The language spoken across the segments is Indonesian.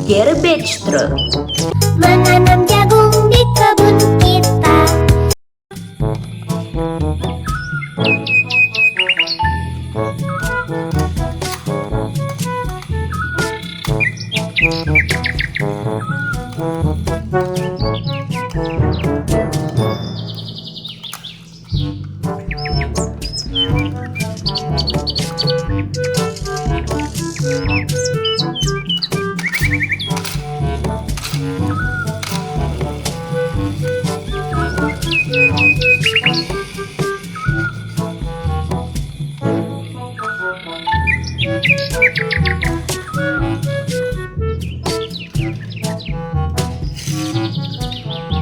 Garbage truck. Menanam jagung di kebun kita.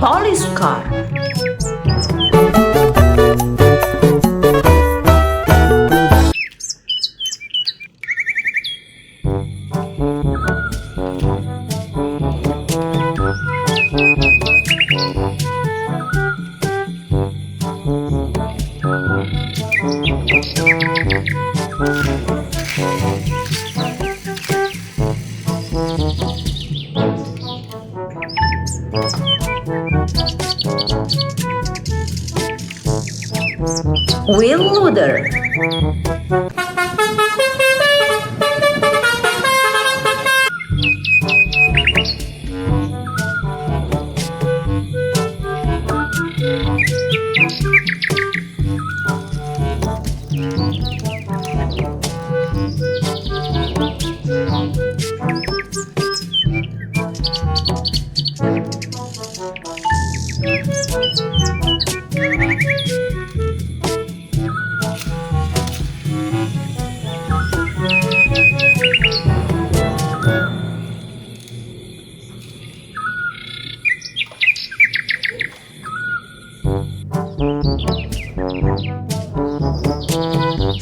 Police car. Wheel loader.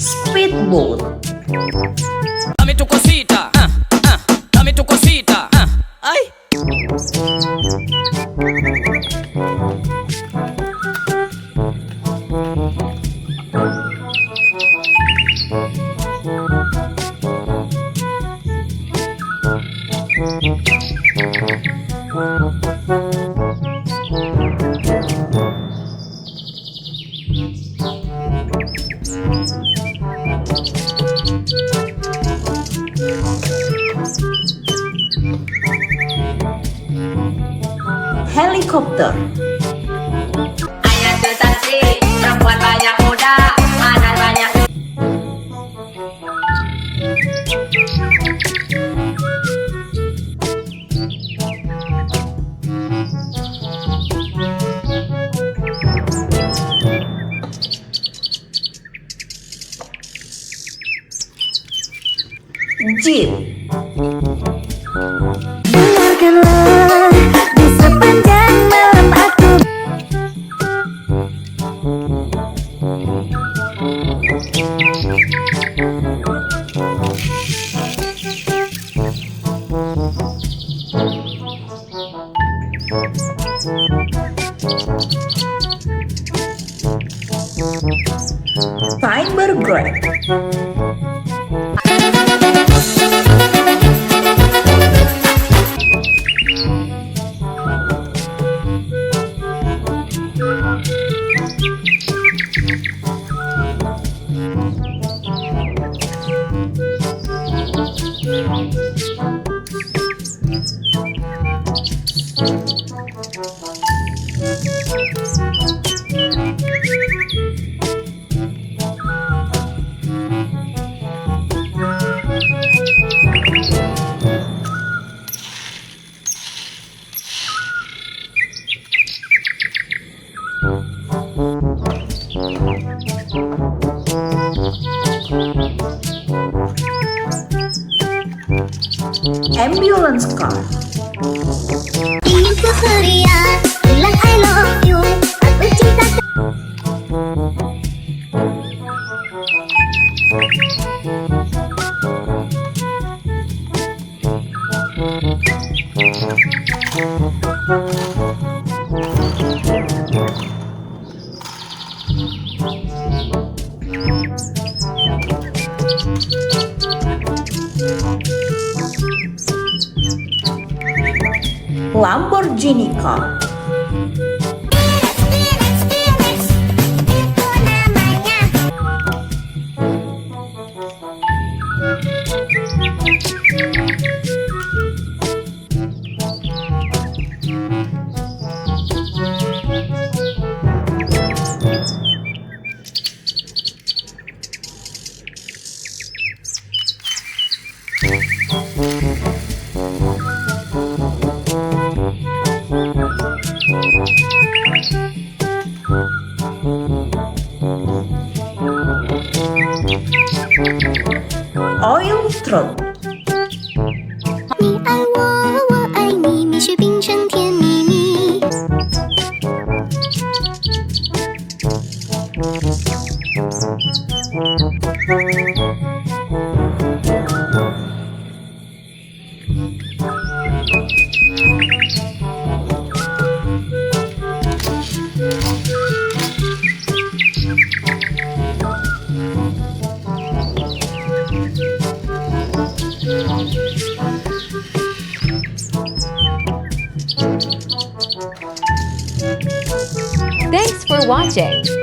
Speedboat. Dame tu cosita, dame tu cosita, ay. Helikopter. Ayah sensasi, perempuan banyak muda, anak banyak. Jeep. Dengarkanlah di sepanjang malam aku. Fibergraph. Ambulance car. Ingin ku ceria, bilang I love you. Aku cinta. lamborghini car. Itu namanya. Oil truck. 你爱我，我爱你，蜜雪冰城甜蜜蜜。Thanks for watching.